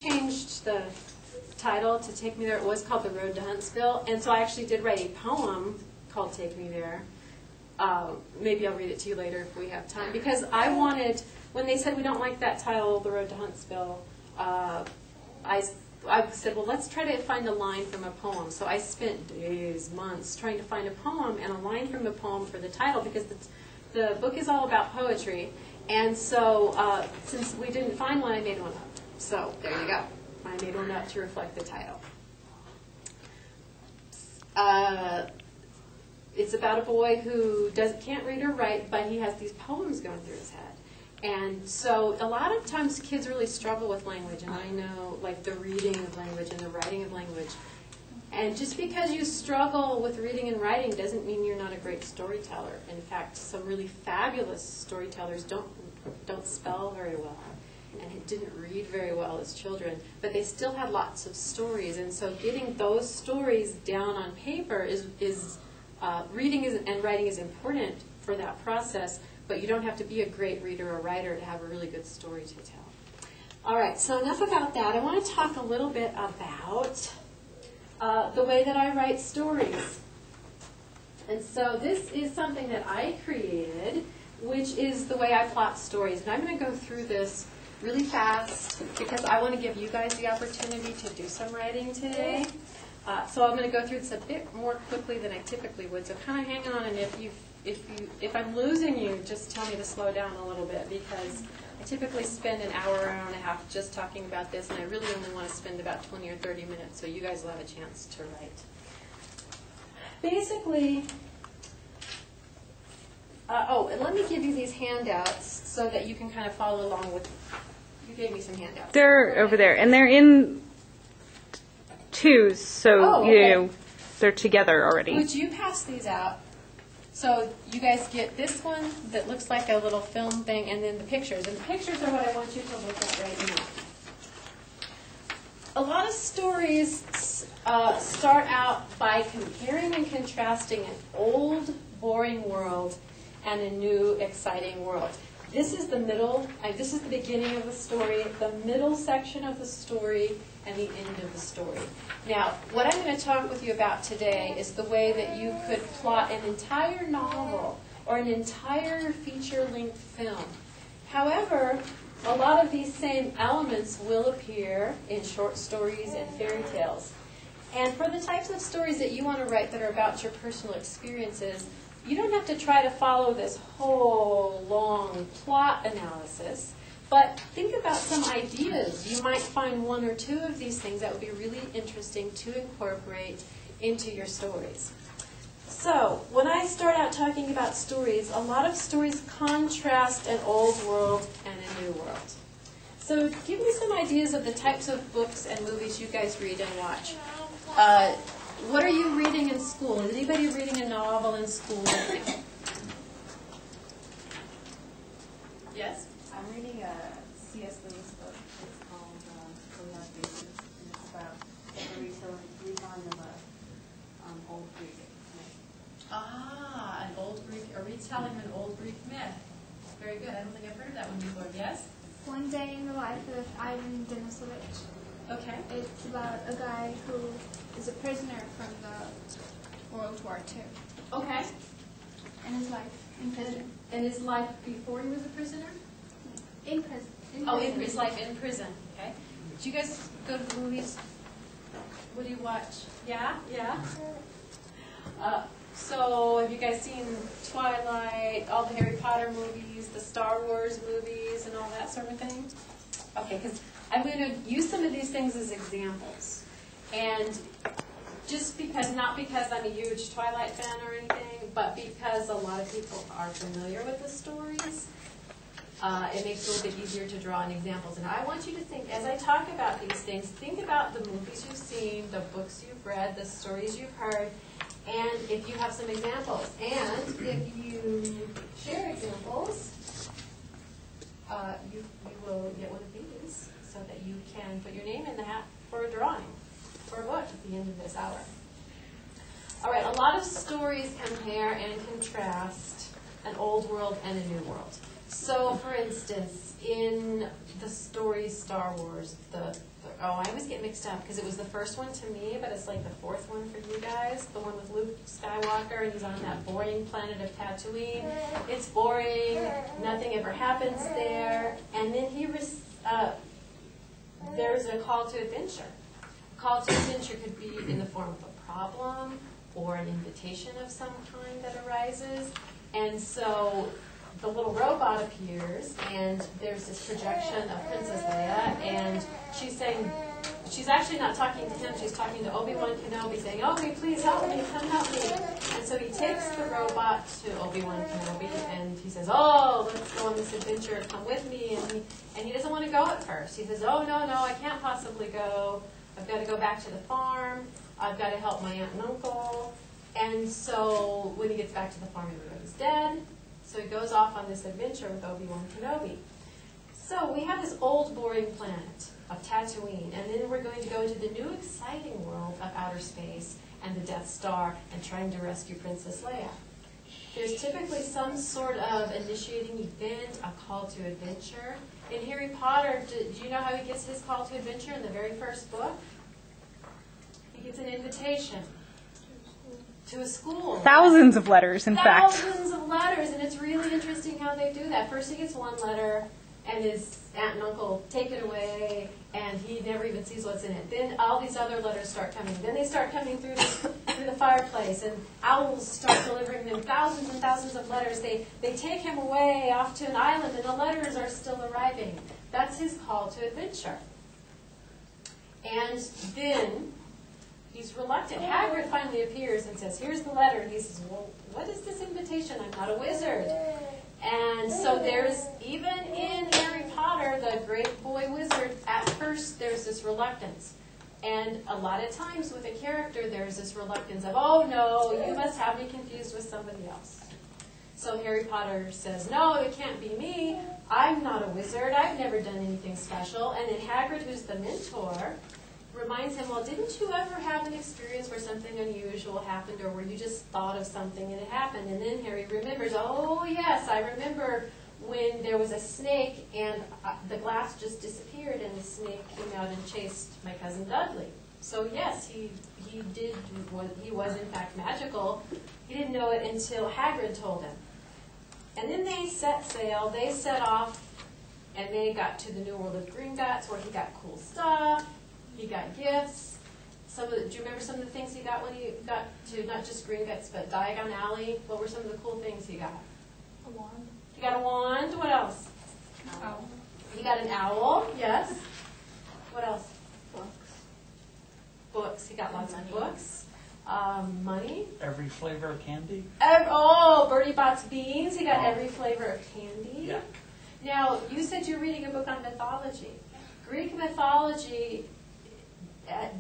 Changed the title to Take Me There. It was called The Road to Huntsville, and so I actually did write a poem called Take Me There. Maybe I'll read it to you later if we have time, because I wanted, when they said we don't like that title, The Road to Huntsville, I said, well, let's try to find a line from a poem. So I spent days, months trying to find a poem and a line from a poem for the title, because the book is all about poetry. And so since we didn't find one, I made one up. So there you go. I made one up to reflect the title. It's about a boy who can't read or write, but he has these poems going through his head. And so a lot of times kids really struggle with language, and I know, like, the reading of language and the writing of language. And just because you struggle with reading and writing doesn't mean you're not a great storyteller. In fact, some really fabulous storytellers don't spell very well and didn't read very well as children, but they still had lots of stories. And so getting those stories down on paper reading and writing is important for that process, but you don't have to be a great reader or writer to have a really good story to tell. All right, so enough about that. I want to talk a little bit about the way that I write stories. And so this is something that I created, which is the way I plot stories. And I'm going to go through this really fast because I want to give you guys the opportunity to do some writing today. So I'm going to go through this a bit more quickly than I typically would. So kind of hang on, and if I'm losing you, just tell me to slow down a little bit, because I typically spend an hour and a half just talking about this, and I really only want to spend about 20 or 30 minutes, so you guys will have a chance to write. Basically, and let me give you these handouts so that you can kind of follow along with. You gave me some handouts. They're over there, and they're in twos, so they're together already. Would you pass these out? So you guys get this one that looks like a little film thing, and then the pictures. And the pictures are what I want you to look at right now. A lot of stories start out by comparing and contrasting an old, boring world and a new, exciting world. This is the middle, this is the beginning of the story, the middle section of the story, and the end of the story. Now, what I'm going to talk with you about today is the way that you could plot an entire novel or an entire feature-length film. However, a lot of these same elements will appear in short stories and fairy tales. And for the types of stories that you want to write that are about your personal experiences, you don't have to try to follow this whole long plot analysis, but think about some ideas. You might find one or two of these things that would be really interesting to incorporate into your stories. So, when I start out talking about stories, a lot of stories contrast an old world and a new world. So, give me some ideas of the types of books and movies you guys read and watch. What are you reading in school? Is anybody reading a novel in school? Yes? I'm reading a C.S. Lewis book. It's called The Love Basis, and it's about the retelling of an old Greek myth. Ah, a retelling of an old Greek myth. Very good. I don't think I've heard of that one before. Yes? One Day in the Life of Ivan Denisovich. Okay. It's about a guy who is a prisoner from the World War II. Okay. And his life in prison. And his life before he was a prisoner? In prison. In his life in prison. Okay. Do you guys go to the movies? What do you watch? Yeah? Yeah? So have you guys seen Twilight, all the Harry Potter movies, the Star Wars movies, and all that sort of thing? Okay, because I'm going to use some of these things as examples. And just because, not because I'm a huge Twilight fan or anything, but because a lot of people are familiar with the stories, it makes it a little bit easier to draw in examples. And I want you to think, as I talk about these things, think about the movies you've seen, the books you've read, the stories you've heard, and if you have some examples. And if you share examples, you will get one of these so that you can put your name in the hat for a drawing, for a book at the end of this hour. All right, a lot of stories compare and contrast an old world and a new world. So, for instance, in the story Star Wars, the Oh, I always get mixed up because it was the first one to me, but it's like the fourth one for you guys. The one with Luke Skywalker, and he's on that boring planet of Tatooine. It's boring. Nothing ever happens there. And then there's a call to adventure. A call to adventure could be in the form of a problem or an invitation of some kind that arises. And so the little robot appears, and there's this projection of Princess Leia, and she's saying, she's actually not talking to him, she's talking to Obi-Wan Kenobi, saying, Obi, please help me, come help me. And so he takes the robot to Obi-Wan Kenobi, and he says, oh, let's go on this adventure, come with me. And he doesn't want to go at first. He says, oh, no, I can't possibly go. I've got to go back to the farm. I've got to help my aunt and uncle. And so when he gets back to the farm, everybody's dead. So he goes off on this adventure with Obi-Wan Kenobi. So we have this old, boring planet of Tatooine, and then we're going to go into the new, exciting world of outer space and the Death Star and trying to rescue Princess Leia. There's typically some sort of initiating event, a call to adventure. In Harry Potter, do you know how he gets his call to adventure in the very first book? He gets an invitation to a school. Thousands of letters, in fact. Thousands of letters, and it's really interesting how they do that. First he gets one letter, and his aunt and uncle take it away, and he never even sees what's in it. Then all these other letters start coming. Then they start coming through the fireplace, and owls start delivering them thousands and thousands of letters. They take him away off to an island, and the letters are still arriving. That's his call to adventure. And then he's reluctant. Hagrid finally appears and says, here's the letter. And he says, well, what is this invitation? I'm not a wizard. And so there's, even in Harry Potter, the great boy wizard, at first there's this reluctance. And a lot of times with a character, there's this reluctance of, oh no, you must have me confused with somebody else. So Harry Potter says, no, it can't be me. I'm not a wizard. I've never done anything special. And then Hagrid, who's the mentor, reminds him, well, didn't you ever have an experience where something unusual happened, or where you just thought of something and it happened? And then Harry remembers, oh yes, I remember when there was a snake and the glass just disappeared and the snake came out and chased my cousin Dudley. So yes, he was in fact magical. He didn't know it until Hagrid told him. And then they set sail, they set off, and they got to the New World of Gringotts, where he got cool stuff. He got gifts. Do you remember some of the things he got when he got to not just Gringotts, but Diagon Alley? What were some of the cool things he got? A wand. He got a wand. What else? Owl. He got an owl. Yes. What else? Books. He got lots of books. Money. Every flavor of candy? Bertie Bott's beans. He got every flavor of candy. Yeah. Now, you said you're reading a book on mythology. Greek mythology,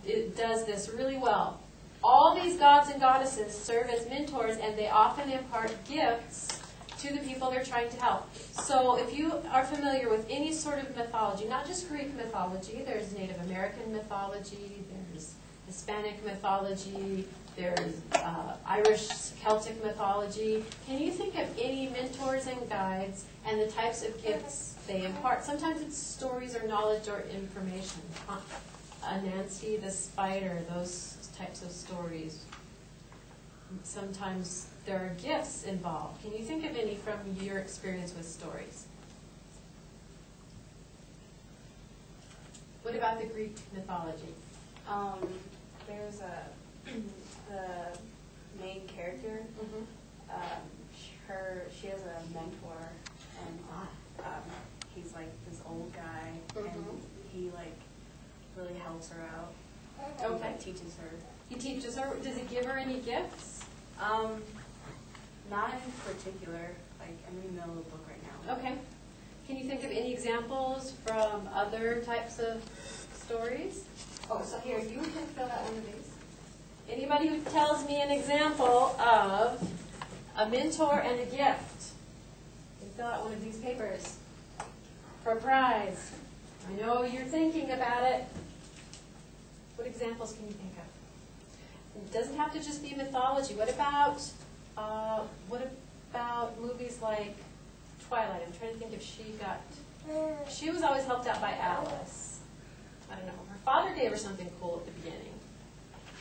it does this really well. All these gods and goddesses serve as mentors, and they often impart gifts to the people they're trying to help. So if you are familiar with any sort of mythology, not just Greek mythology, there's Native American mythology, there's Hispanic mythology, there's Irish Celtic mythology. Can you think of any mentors and guides and the types of gifts they impart? Sometimes it's stories or knowledge or information. Nancy the Spider, those types of stories. Sometimes there are gifts involved. Can you think of any from your experience with stories? What about the Greek mythology? There's the main character. She has a mentor, and he's like this old guy, and he like really helps her out. And, Okay. like, teaches her. He teaches her. Does he give her any gifts? Not in particular. Like, I'm in the middle of the book right now. Okay. Can you think of any examples from other types of stories? Oh, so here, you can fill out one of these. Anybody who tells me an example of a mentor and a gift, you can fill out one of these papers for a prize. I know you're thinking about it. What examples can you think of? It doesn't have to just be mythology. What about movies like Twilight? I'm trying to think if she was always helped out by Alice. I don't know, her father gave her something cool at the beginning.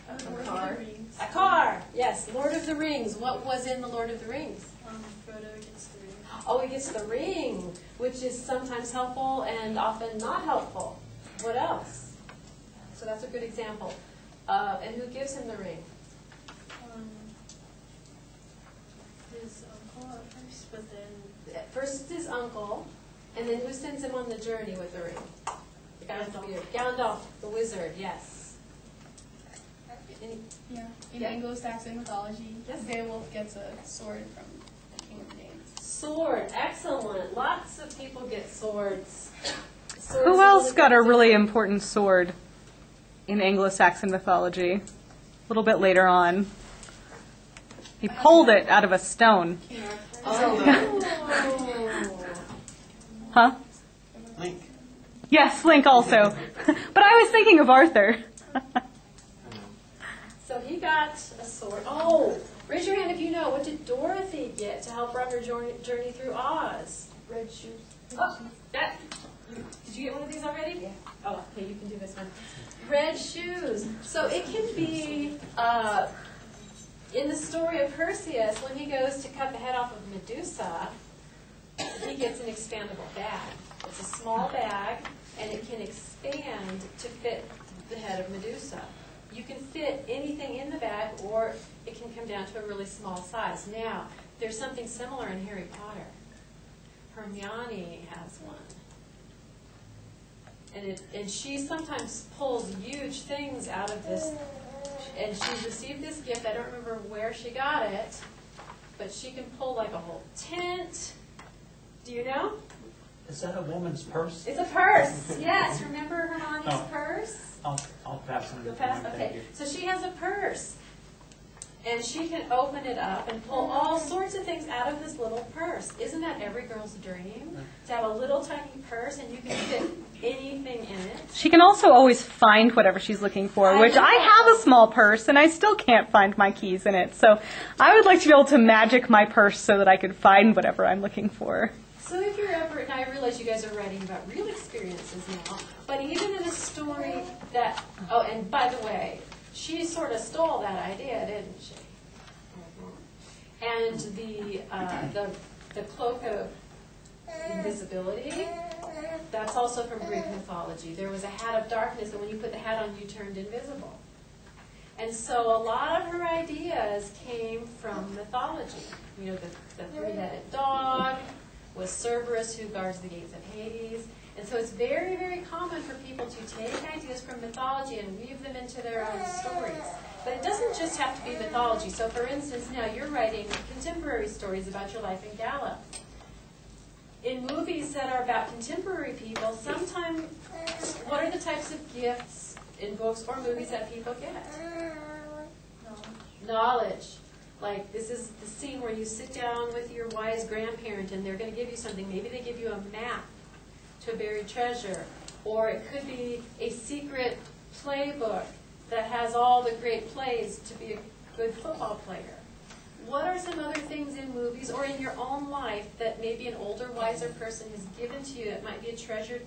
A car. A car, yes. Lord of the Rings. What was in the Lord of the Rings? Frodo gets the ring. Oh, he gets the ring, which is sometimes helpful and often not helpful. What else? So that's a good example. And who gives him the ring? His uncle at first, but then First his uncle, and then who sends him on the journey with the ring? The guy with the beard. Gandalf, the wizard, yes. Any- Yeah, in Yeah. Anglo-Saxon mythology, Yes. Beowulf gets a sword from the King of Danes. Sword, excellent. Lots of people get swords. Swords Who is else one of got a the- really important sword in Anglo-Saxon mythology? A little bit later on. He pulled it out of a stone. King Arthur. Oh. Huh? Link. Yes, Link also. But I was thinking of Arthur. So he got a sword. Oh, raise your hand if you know. What did Dorothy get to help her on her journey through Oz? red shoes. Oh, that. Did you get one of these already? Yeah. Oh, okay, you can do this one. Red shoes. So it can be in the story of Perseus, when he goes to cut the head off of Medusa, he gets an expandable bag. It's a small bag, and it can expand to fit the head of Medusa. You can fit anything in the bag, or it can come down to a really small size. Now, there's something similar in Harry Potter. Hermione has one. And she sometimes pulls huge things out of this. And she received this gift. I don't remember where she got it, but she can pull like a whole tent. Do you know? Is that a woman's purse? It's a purse. Yes. Remember Hermione's Oh. purse? I'll pass on You'll it. pass? Thank Okay. you. So she has a purse. And she can open it up and pull all sorts of things out of this little purse. Isn't that every girl's dream? To have a little tiny purse and you can fit anything in it. She can also always find whatever she's looking for, I which I know. have a small purse and I still can't find my keys in it. So I would like to be able to magic my purse so that I could find whatever I'm looking for. So if you're ever, and I realize you guys are writing about real experiences now, but even in a story that, oh, and by the way, she sort of stole that idea, didn't she? And the cloak of invisibility, that's also from Greek mythology. There was a hat of darkness, and when you put the hat on, you turned invisible. And so a lot of her ideas came from mythology. You know, the three-headed dog was Cerberus, who guards the gates of Hades. And so it's very, very common for people to take ideas from mythology and weave them into their own stories. But it doesn't just have to be mythology. So for instance, now you're writing contemporary stories about your life in Gallup. In movies that are about contemporary people, sometimes, what are the types of gifts in books or movies that people get? Knowledge. Like, this is the scene where you sit down with your wise grandparent and they're going to give you something. Maybe they give you a map to a buried treasure. Or it could be a secret playbook that has all the great plays to be a good football player. What are some other things in movies or in your own life that maybe an older, wiser person has given to you that might be a treasured